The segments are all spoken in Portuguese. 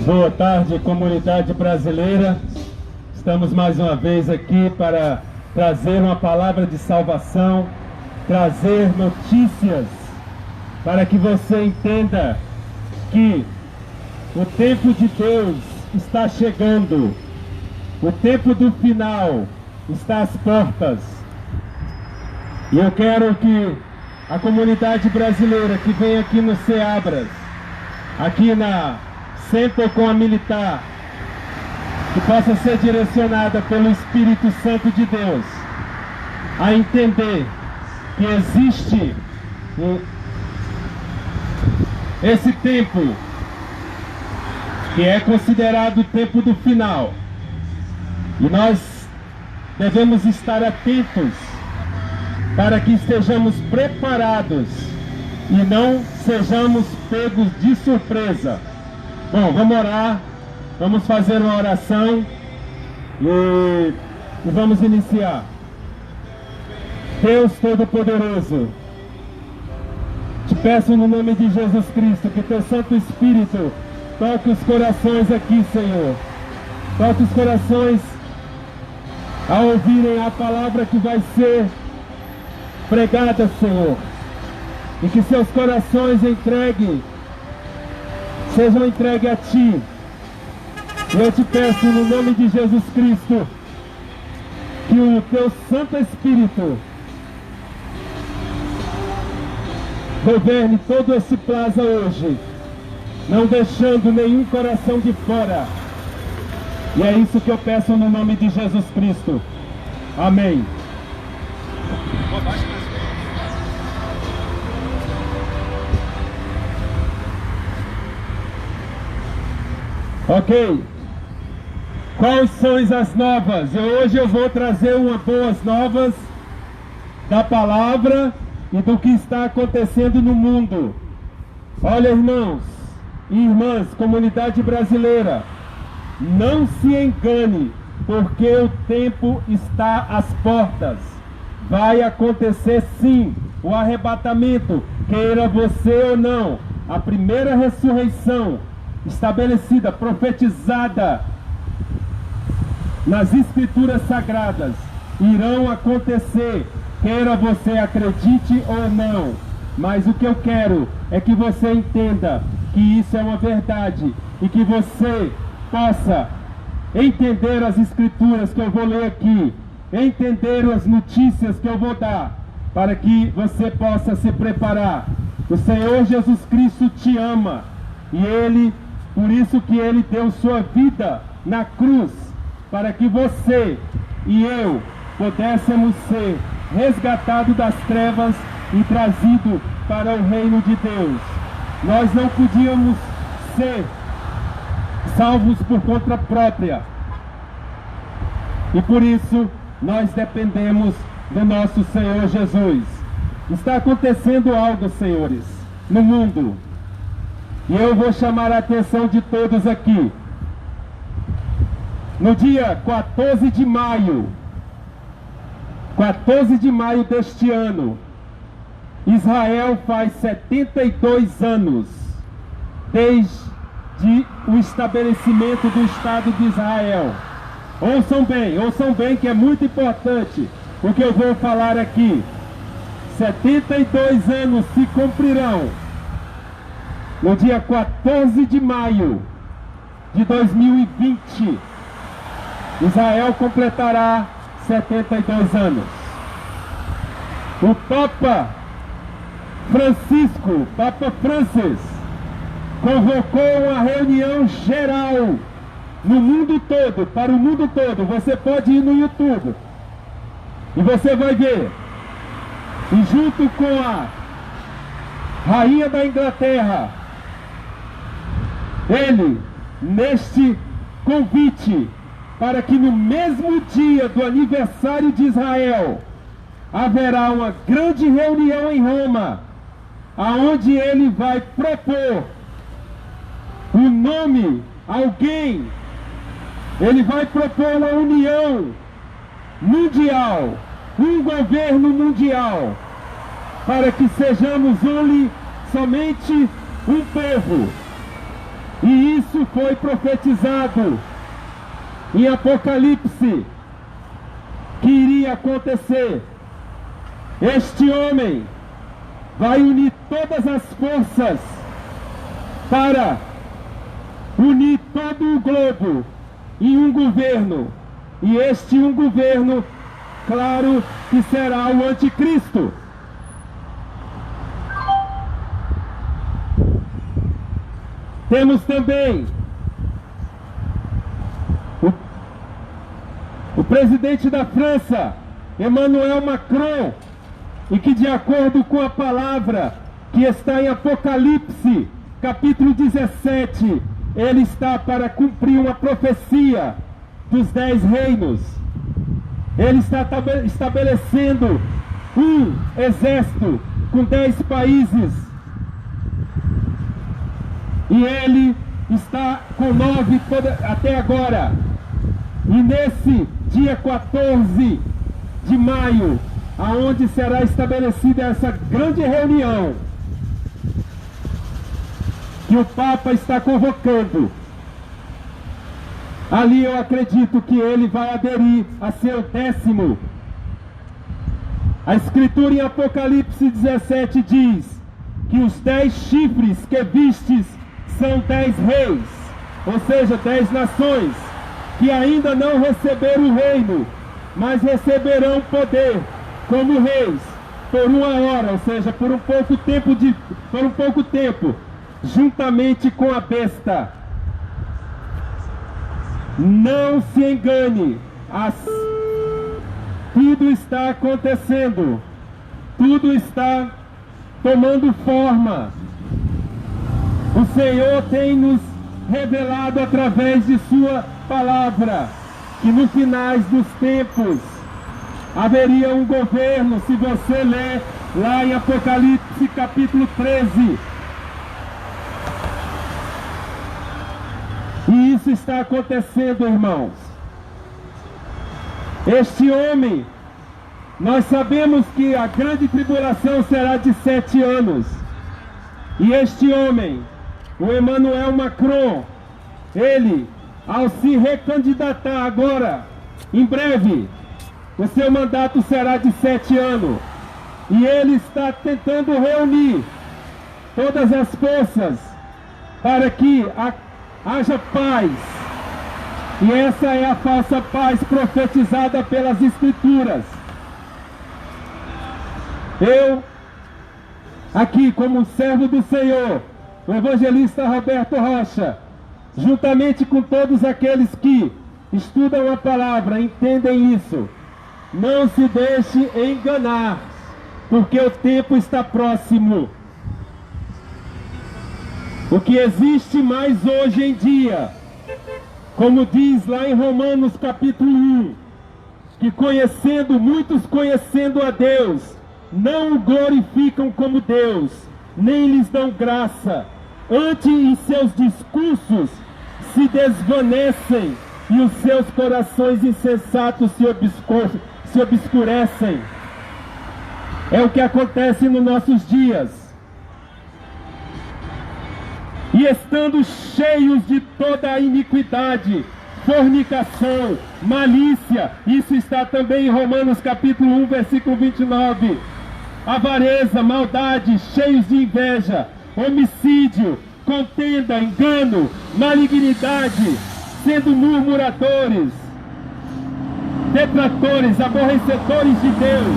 Boa tarde, comunidade brasileira. Estamos mais uma vez aqui para trazer uma palavra de salvação, trazer notícias para que você entenda que o tempo de Deus está chegando, o tempo do final está às portas. E eu quero que a comunidade brasileira que vem aqui no Seabras, aqui na Centro com a Militar, que possa ser direcionada pelo Espírito Santo de Deus a entender que existe esse tempo que é considerado o tempo do final, e nós devemos estar atentos para que estejamos preparados e não sejamos pegos de surpresa. Bom, vamos orar, vamos fazer uma oração e vamos iniciar. Deus Todo-Poderoso, te peço no nome de Jesus Cristo que teu Santo Espírito toque os corações aqui, Senhor. Toque os corações ao ouvirem a palavra que vai ser pregada, Senhor. E que seus corações sejam entregues a Ti. Eu te peço no nome de Jesus Cristo que o teu Santo Espírito governe todo esse plaza hoje, não deixando nenhum coração de fora. E é isso que eu peço no nome de Jesus Cristo. Amém. Ok. Quais são as novas? Hoje eu vou trazer umas boas novas da palavra e do que está acontecendo no mundo. Olha, irmãos e irmãs, comunidade brasileira, não se engane, porque o tempo está às portas. Vai acontecer sim o arrebatamento, queira você ou não. A primeira ressurreição estabelecida, profetizada nas Escrituras Sagradas, irão acontecer, queira você acredite ou não. Mas o que eu quero é que você entenda que isso é uma verdade e que você possa entender as Escrituras que eu vou ler aqui, entender as notícias que eu vou dar, para que você possa se preparar. O Senhor Jesus Cristo te ama e por isso que Ele deu sua vida na cruz, para que você e eu pudéssemos ser resgatados das trevas e trazidos para o reino de Deus. Nós não podíamos ser salvos por conta própria, e por isso nós dependemos do nosso Senhor Jesus. Está acontecendo algo, senhores, no mundo, e eu vou chamar a atenção de todos aqui. No dia 14 de maio deste ano, Israel faz 72 anos desde o estabelecimento do Estado de Israel. Ouçam bem que é muito importante o que eu vou falar aqui. 72 anos se cumprirão no dia 14 de maio de 2020. Israel completará 72 anos. O Papa Francis, convocou uma reunião geral no mundo todo, para o mundo todo. Você pode ir no YouTube e você vai ver. E junto com a Rainha da Inglaterra, ele, neste convite, para que no mesmo dia do aniversário de Israel haverá uma grande reunião em Roma, aonde ele vai propor o nome, alguém, ele vai propor uma união mundial, um governo mundial, para que sejamos somente um povo. E isso foi profetizado em Apocalipse, que iria acontecer. Este homem vai unir todas as forças para unir todo o globo em um governo. E este um governo, claro, que será o anticristo. Temos também o presidente da França, Emmanuel Macron, e que, de acordo com a palavra que está em Apocalipse, capítulo 17, ele está para cumprir uma profecia dos 10 reinos. Ele está estabelecendo um exército com 10 países. E ele está com 9 até agora. E nesse dia 14 de maio, aonde será estabelecida essa grande reunião, que o Papa está convocando, ali eu acredito que ele vai aderir a seu 10º. A Escritura em Apocalipse 17 diz que os 10 chifres que vistes são 10 reis, ou seja, 10 nações, que ainda não receberam o reino, mas receberão poder como reis por uma hora, ou seja, por um pouco tempo, juntamente com a besta. Não se engane, tudo está acontecendo, tudo está tomando forma. O Senhor tem nos revelado através de sua palavra que no finais dos tempos haveria um governo. Se você ler lá em Apocalipse capítulo 13, e isso está acontecendo, irmãos. Este homem, nós sabemos que a grande tribulação será de 7 anos, e este homem, o Emmanuel Macron, ele, ao se recandidatar agora, em breve, o seu mandato será de 7 anos. E ele está tentando reunir todas as forças para que haja paz. E essa é a falsa paz profetizada pelas Escrituras. Eu, aqui como servo do Senhor, o evangelista Roberto Rocha, juntamente com todos aqueles que estudam a palavra, entendem isso. Não se deixe enganar, porque o tempo está próximo. O que existe mais hoje em dia, como diz lá em Romanos capítulo 1, que muitos conhecendo a Deus, não o glorificam como Deus, nem lhes dão graça. Antes, em seus discursos, se desvanecem, e os seus corações insensatos se obscurecem. É o que acontece nos nossos dias. E estando cheios de toda a iniquidade, fornicação, malícia, isso está também em Romanos capítulo 1, versículo 29. Avareza, maldade, cheios de inveja, homicídio, contenda, engano, malignidade, sendo murmuradores, detratores, aborrecedores de Deus,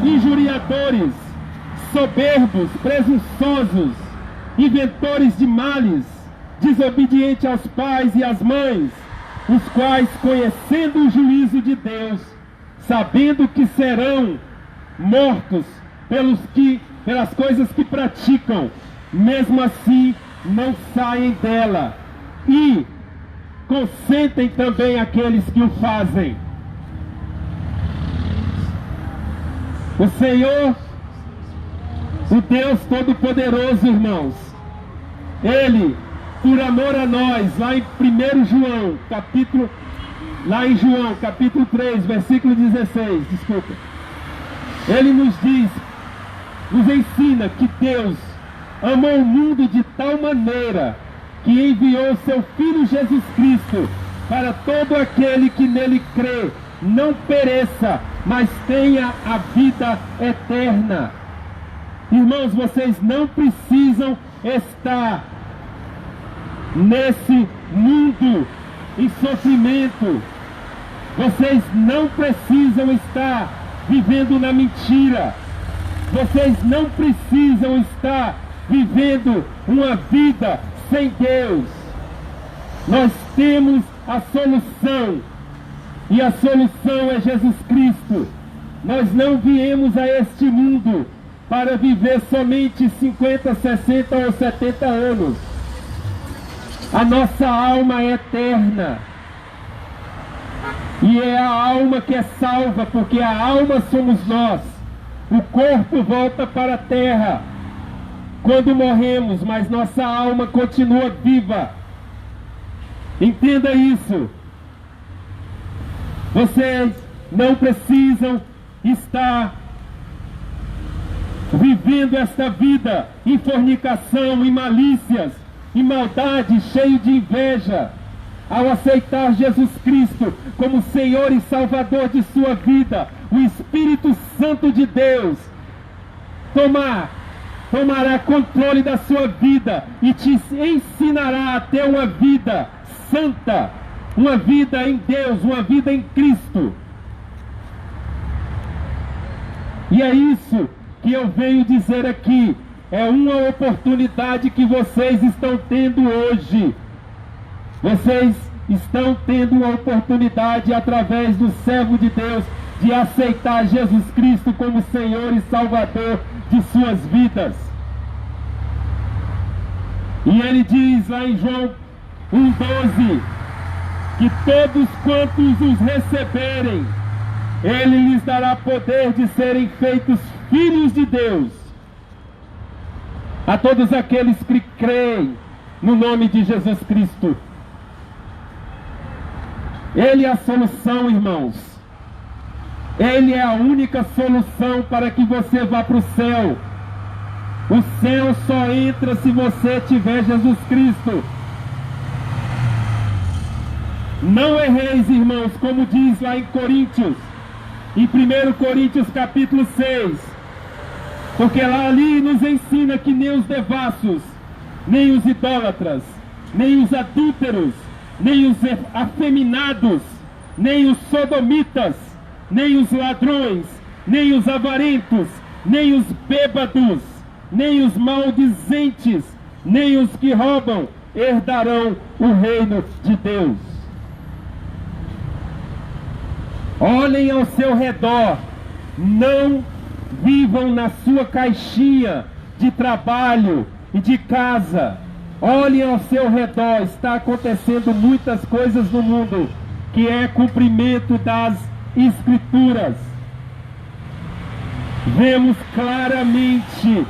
injuriadores, soberbos, presunçosos, inventores de males, desobedientes aos pais e às mães, os quais, conhecendo o juízo de Deus, sabendo que serão mortos pelas coisas que praticam, mesmo assim não saem dela, e consentem também aqueles que o fazem. O Senhor, o Deus Todo-Poderoso, irmãos, Ele, por amor a nós, lá em 1 João, capítulo 3, versículo 16, desculpa. Ele nos ensina que Deus amou o mundo de tal maneira que enviou seu Filho Jesus Cristo para todo aquele que nele crê, não pereça, mas tenha a vida eterna. Irmãos, vocês não precisam estar nesse mundo em sofrimento. Vocês não precisam estar vivendo na mentira. Vocês não precisam estar vivendo uma vida sem Deus. Nós temos a solução, e a solução é Jesus Cristo. Nós não viemos a este mundo para viver somente 50, 60 ou 70 anos. A nossa alma é eterna. E é a alma que é salva, porque a alma somos nós. O corpo volta para a terra quando morremos, mas nossa alma continua viva. Entenda isso. Vocês não precisam estar vivendo esta vida em fornicação, em malícias, em maldade, cheio de inveja. Ao aceitar Jesus Cristo como Senhor e Salvador de sua vida, o Espírito Santo de Deus tomará controle da sua vida e te ensinará a ter uma vida santa, uma vida em Deus, uma vida em Cristo. E é isso que eu venho dizer aqui. É uma oportunidade que vocês estão tendo hoje. Vocês estão tendo uma oportunidade através do servo de Deus de aceitar Jesus Cristo como Senhor e Salvador de suas vidas. E ele diz lá em João 1,12 que todos quantos os receberem, ele lhes dará poder de serem feitos filhos de Deus. A todos aqueles que creem no nome de Jesus Cristo. Ele é a solução, irmãos. Ele é a única solução para que você vá para o céu. O céu só entra se você tiver Jesus Cristo. Não erreis, irmãos, como diz lá em Coríntios, em 1 Coríntios capítulo 6, porque lá ali nos ensina que nem os devassos, nem os idólatras, nem os adúlteros, nem os afeminados, nem os sodomitas, nem os ladrões, nem os avarentos, nem os bêbados, nem os maldizentes, nem os que roubam herdarão o reino de Deus. Olhem ao seu redor, não vivam na sua caixinha de trabalho e de casa. Olhem ao seu redor, está acontecendo muitas coisas no mundo, que é cumprimento das Escrituras. Vemos claramente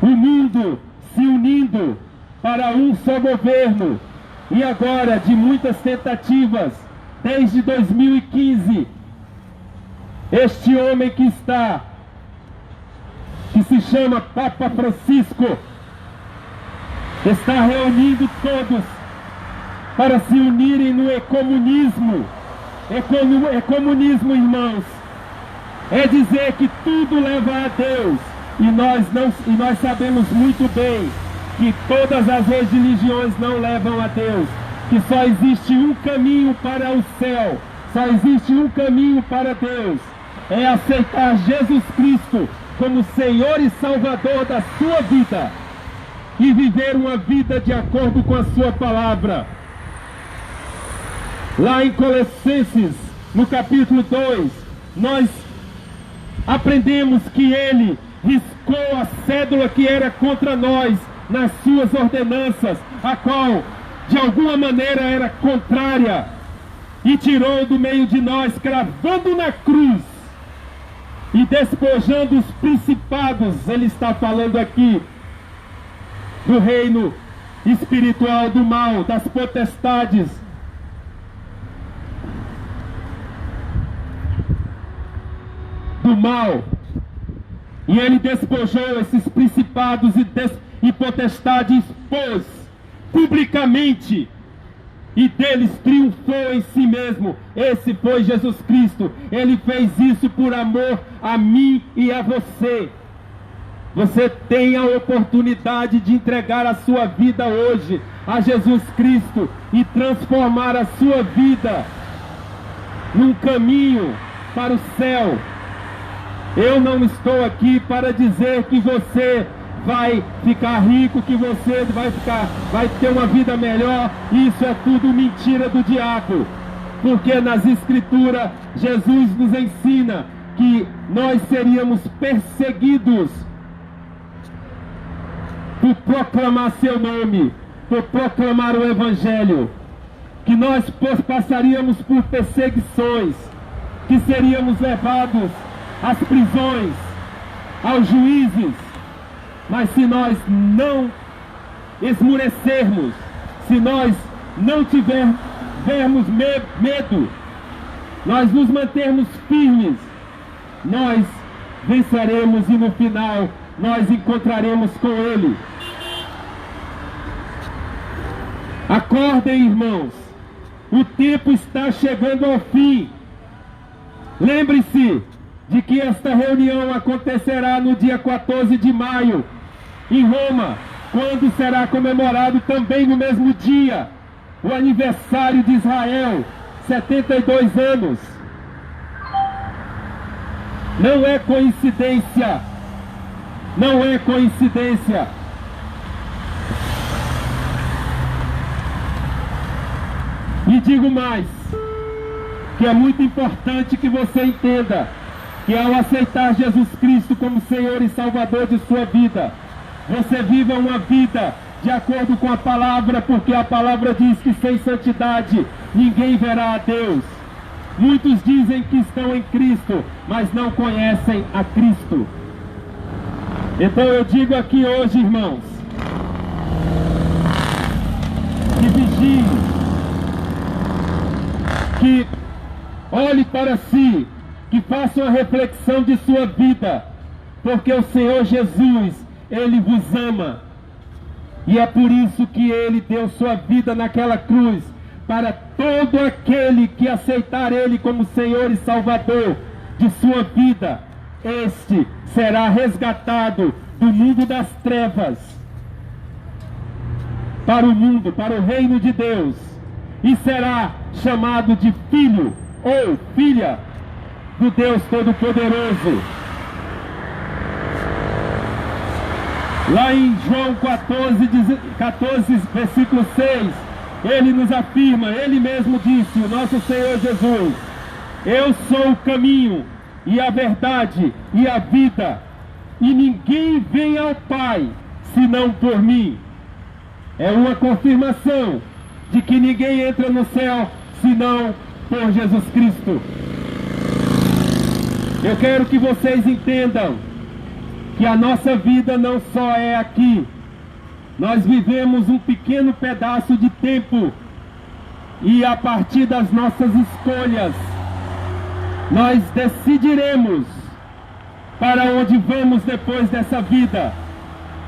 o mundo se unindo para um só governo. E agora, de muitas tentativas, desde 2015, este homem que se chama Papa Francisco, está reunindo todos para se unirem no ecumenismo. Ecumenismo, irmãos, é dizer que tudo leva a Deus, e nós sabemos muito bem que todas as religiões não levam a Deus, que só existe um caminho para o céu, só existe um caminho para Deus, é aceitar Jesus Cristo como Senhor e Salvador da sua vida e viver uma vida de acordo com a sua palavra. Lá em Colossenses, no capítulo 2, nós aprendemos que ele riscou a cédula que era contra nós nas suas ordenanças, a qual de alguma maneira era contrária, e tirou do meio de nós, cravando na cruz e despojando os principados. Ele está falando aqui do reino espiritual do mal, das potestades, do mal. E ele despojou esses principados e potestade expôs publicamente e deles triunfou em si mesmo. Esse foi Jesus Cristo. Ele fez isso por amor a mim e a você. Você tem a oportunidade de entregar a sua vida hoje a Jesus Cristo e transformar a sua vida num caminho para o céu. Eu não estou aqui para dizer que você vai ficar rico, que você vai ter uma vida melhor. Isso é tudo mentira do diabo. Porque nas Escrituras Jesus nos ensina que nós seríamos perseguidos por proclamar seu nome, por proclamar o Evangelho, que nós passaríamos por perseguições, que seríamos levados às prisões, aos juízes. Mas se nós não esmurecermos, se nós não tivermos medo, nós nos mantermos firmes, nós venceremos e no final nós encontraremos com Ele. Acordem, irmãos, o tempo está chegando ao fim. Lembre-se de que esta reunião acontecerá no dia 14 de maio, em Roma, quando será comemorado também no mesmo dia o aniversário de Israel, 72 anos. Não é coincidência. Não é coincidência. E digo mais, que é muito importante que você entenda que ao aceitar Jesus Cristo como Senhor e Salvador de sua vida, você viva uma vida de acordo com a palavra, porque a palavra diz que sem santidade ninguém verá a Deus. Muitos dizem que estão em Cristo, mas não conhecem a Cristo. Então eu digo aqui hoje, irmãos, que vigie, que olhe para si, que faça uma reflexão de sua vida, porque o Senhor Jesus, Ele vos ama, e é por isso que Ele deu sua vida naquela cruz, para todo aquele que aceitar Ele como Senhor e Salvador de sua vida. Este será resgatado do mundo das trevas para o mundo, para o reino de Deus, e será chamado de filho ou filha do Deus Todo-Poderoso. Lá em João 14, versículo 6, ele nos afirma, ele mesmo disse, o nosso Senhor Jesus: eu sou o caminho e a verdade e a vida, e ninguém vem ao Pai senão por mim. É uma confirmação de que ninguém entra no céu senão por Jesus Cristo. Eu quero que vocês entendam que a nossa vida não só é aqui. Nós vivemos um pequeno pedaço de tempo, e a partir das nossas escolhas nós decidiremos para onde vamos depois dessa vida.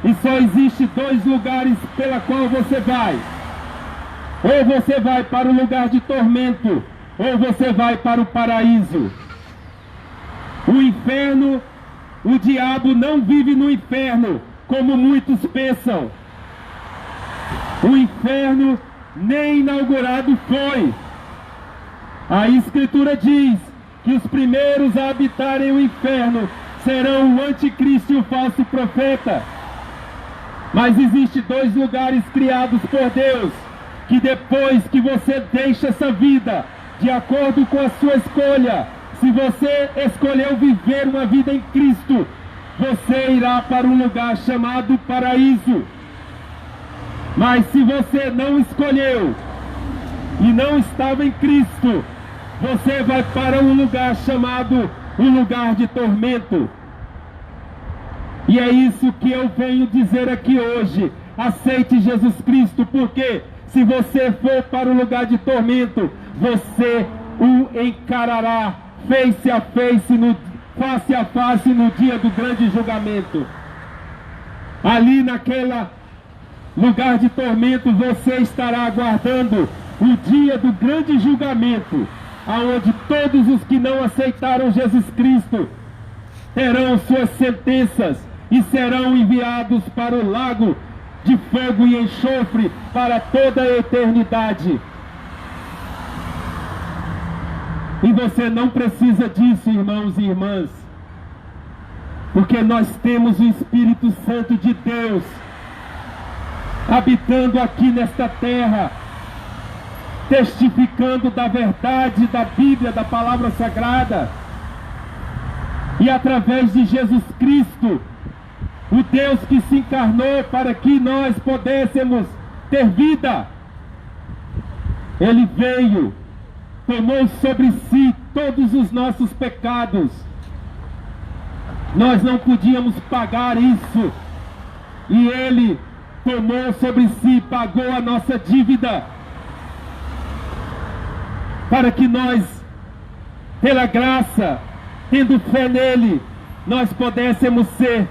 E só existe dois lugares pela qual você vai. Ou você vai para o lugar de tormento, ou você vai para o paraíso. O inferno, o diabo não vive no inferno, como muitos pensam. O inferno nem inaugurado foi. A Escritura diz que os primeiros a habitarem o inferno serão o anticristo e o falso profeta. Mas existem dois lugares criados por Deus, que depois que você deixa essa vida, de acordo com a sua escolha, se você escolheu viver uma vida em Cristo, você irá para um lugar chamado paraíso. Mas se você não escolheu e não estava em Cristo, você vai para um lugar chamado o lugar de tormento. E é isso que eu venho dizer aqui hoje. Aceite Jesus Cristo, porque se você for para o lugar de tormento, você o encarará face a face, face no dia do grande julgamento. Ali naquele lugar de tormento você estará aguardando o dia do grande julgamento, aonde todos os que não aceitaram Jesus Cristo terão suas sentenças e serão enviados para o lago de fogo e enxofre para toda a eternidade. E você não precisa disso, irmãos e irmãs, porque nós temos o Espírito Santo de Deus habitando aqui nesta terra, testificando da verdade da Bíblia, da palavra sagrada. E através de Jesus Cristo, o Deus que se encarnou para que nós pudéssemos ter vida, Ele veio, tomou sobre si todos os nossos pecados. Nós não podíamos pagar isso, e Ele tomou sobre si, pagou a nossa dívida, para que nós, pela graça, tendo fé nele, nós pudéssemos ser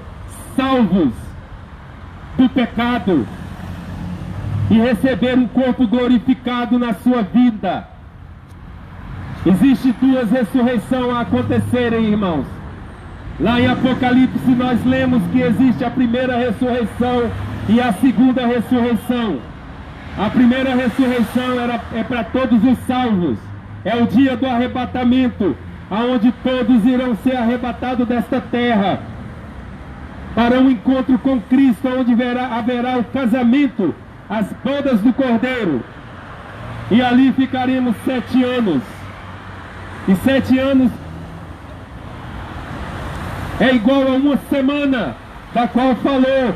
salvos do pecado e receber um corpo glorificado na sua vida. Existem duas ressurreições a acontecerem, irmãos. Lá em Apocalipse nós lemos que existe a primeira ressurreição e a segunda ressurreição. A primeira ressurreição é para todos os salvos. É o dia do arrebatamento, aonde todos irão ser arrebatados desta terra para um encontro com Cristo, onde haverá o casamento, as bodas do Cordeiro. E ali ficaremos 7 anos. E 7 anos é igual a uma semana, da qual falou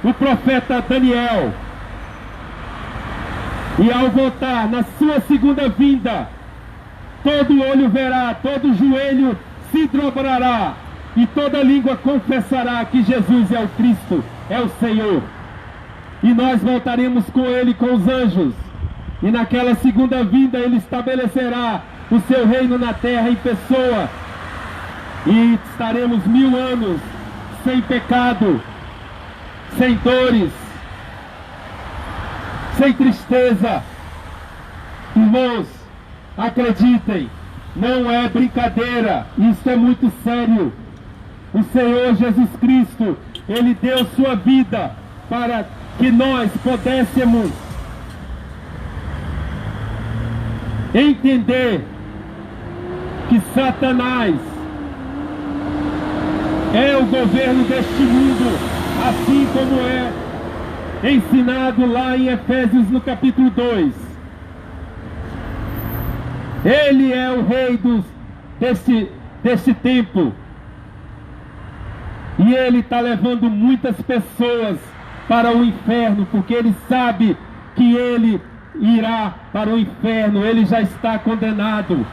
o profeta Daniel. E ao voltar na sua segunda vinda, todo olho verá, todo joelho se dobrará, e toda língua confessará que Jesus é o Cristo, é o Senhor. E nós voltaremos com Ele, com os anjos. E naquela segunda vinda Ele estabelecerá o seu reino na terra em pessoa. E estaremos 1000 anos sem pecado, sem dores, sem tristeza. Irmãos, acreditem, não é brincadeira, isso é muito sério. O Senhor Jesus Cristo, Ele deu sua vida para que nós pudéssemos entender que Satanás é o governo deste mundo, assim como é ensinado lá em Efésios no capítulo 2. Ele é o rei deste tempo. E ele está levando muitas pessoas para o inferno, porque ele sabe que ele irá para o inferno, ele já está condenado.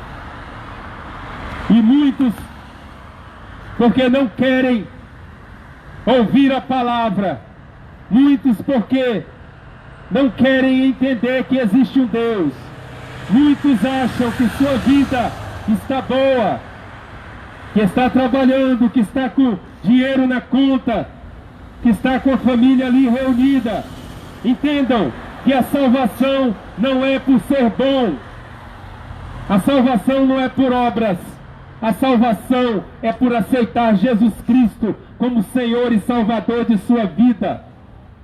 E muitos, porque não querem ouvir a palavra, muitos porque não querem entender que existe um Deus, muitos acham que sua vida está boa, que está trabalhando, que está com dinheiro na conta, que está com a família ali reunida. Entendam que a salvação não é por ser bom, a salvação não é por obras, a salvação é por aceitar Jesus Cristo como Senhor e Salvador de sua vida,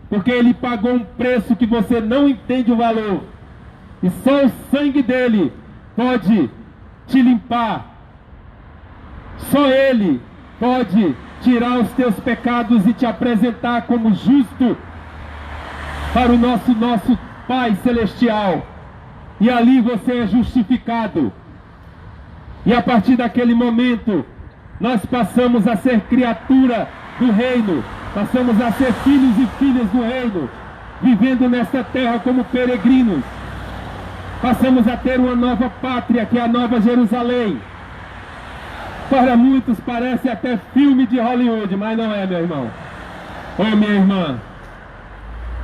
porque Ele pagou um preço que você não entende o valor, e só o sangue dele pode te limpar, só Ele pode tirar os teus pecados e te apresentar como justo para o nosso Pai Celestial. E ali você é justificado. E a partir daquele momento, nós passamos a ser criatura do reino, passamos a ser filhos e filhas do reino, vivendo nesta terra como peregrinos. Passamos a ter uma nova pátria, que é a Nova Jerusalém. Para muitos parece até filme de Hollywood, mas não é, meu irmão ou minha irmã.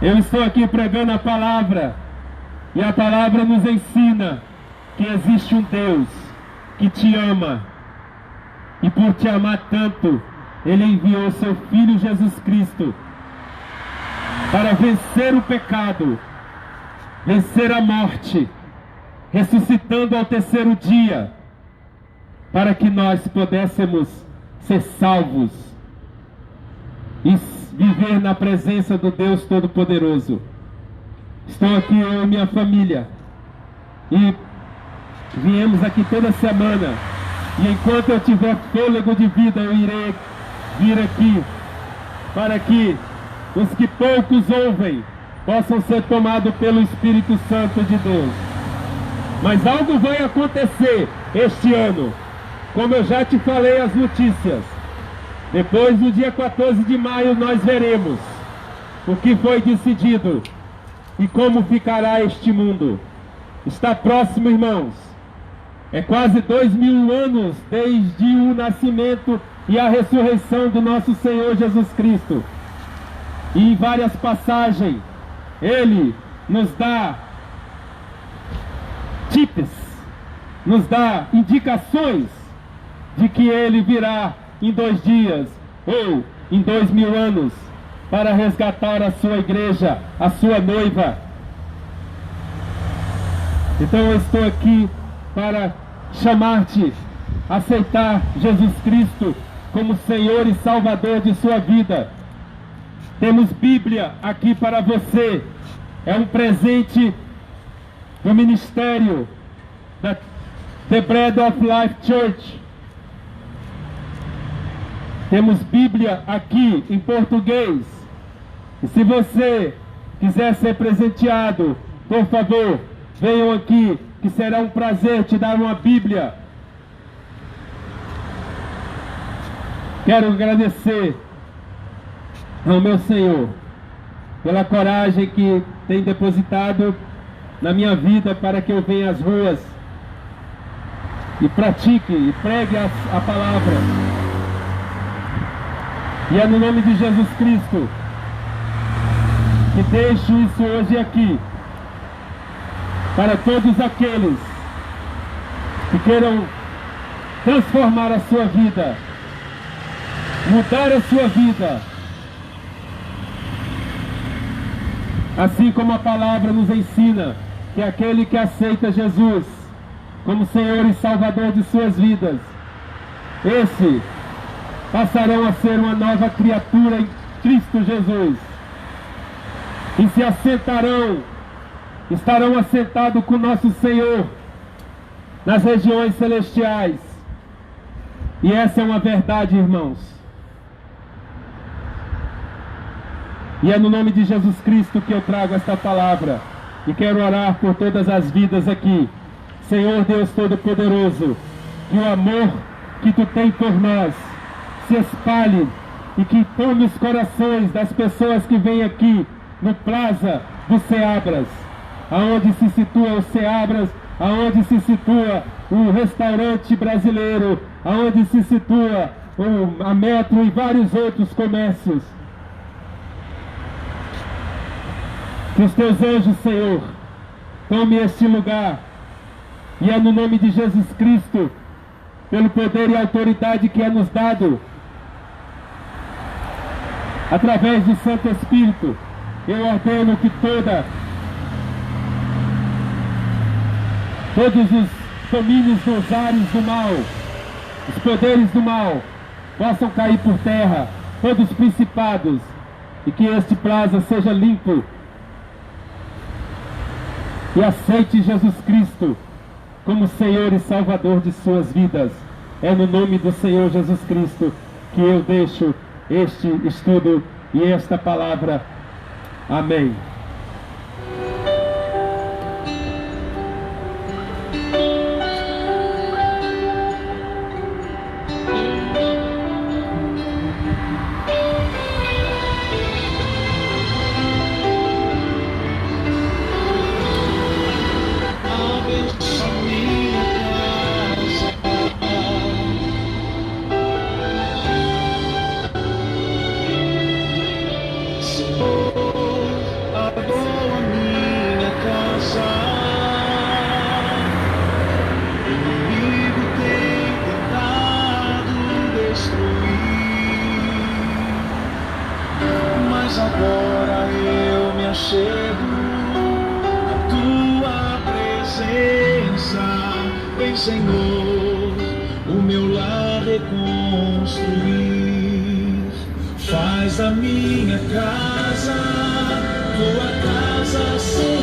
Eu estou aqui pregando a palavra, e a palavra nos ensina que existe um Deus que te ama, e por te amar tanto, Ele enviou seu Filho Jesus Cristo para vencer o pecado, vencer a morte, ressuscitando ao terceiro dia, para que nós pudéssemos ser salvos e viver na presença do Deus Todo-Poderoso. Estou aqui eu e minha família, e viemos aqui toda semana, e enquanto eu tiver fôlego de vida, eu irei vir aqui, para que os que poucos ouvem possam ser tomados pelo Espírito Santo de Deus. Mas algo vai acontecer este ano, como eu já te falei as notícias. Depois do dia 14 de maio nós veremos o que foi decidido e como ficará este mundo. Está próximo, irmãos. É quase 2000 anos desde o nascimento e a ressurreição do nosso Senhor Jesus Cristo. E em várias passagens, Ele nos dá tips, nos dá indicações de que Ele virá em 2 dias ou em 2000 anos para resgatar a sua igreja, a sua noiva. Então eu estou aqui para chamar-te a aceitar Jesus Cristo como Senhor e Salvador de sua vida. Temos Bíblia aqui para você. É um presente do ministério da The Bread of Life Church. Temos Bíblia aqui em português. E se você quiser ser presenteado, por favor, venham aqui, que será um prazer te dar uma Bíblia. Quero agradecer ao meu Senhor pela coragem que tem depositado na minha vida para que eu venha às ruas e pratique e pregue a palavra. E é no nome de Jesus Cristo que deixo isso hoje aqui para todos aqueles que queiram transformar a sua vida, mudar a sua vida, assim como a palavra nos ensina que aquele que aceita Jesus como Senhor e Salvador de suas vidas, esse passarão a ser uma nova criatura em Cristo Jesus e se assentarão, estarão assentados com nosso Senhor nas regiões celestiais. E essa é uma verdade, irmãos. E é no nome de Jesus Cristo que eu trago esta palavra e quero orar por todas as vidas aqui. Senhor Deus Todo-Poderoso, que o amor que Tu tem por nós se espalhe e que tome os corações das pessoas que vêm aqui no Plaza do Seabras, aonde se situa o Seabras, aonde se situa o restaurante brasileiro, aonde se situa a Metro e vários outros comércios. Que os Teus anjos, Senhor, tome este lugar, e é no nome de Jesus Cristo, pelo poder e autoridade que é nos dado, através do Santo Espírito, eu ordeno que todos os domínios dos ares do mal, os poderes do mal, possam cair por terra, todos os principados, e que este plaza seja limpo, e aceite Jesus Cristo como Senhor e Salvador de suas vidas. É no nome do Senhor Jesus Cristo que eu deixo este estudo e esta palavra. Amém. chego à tua presença, vem Senhor, o meu lar reconstruir. Faz da minha casa tua casa ser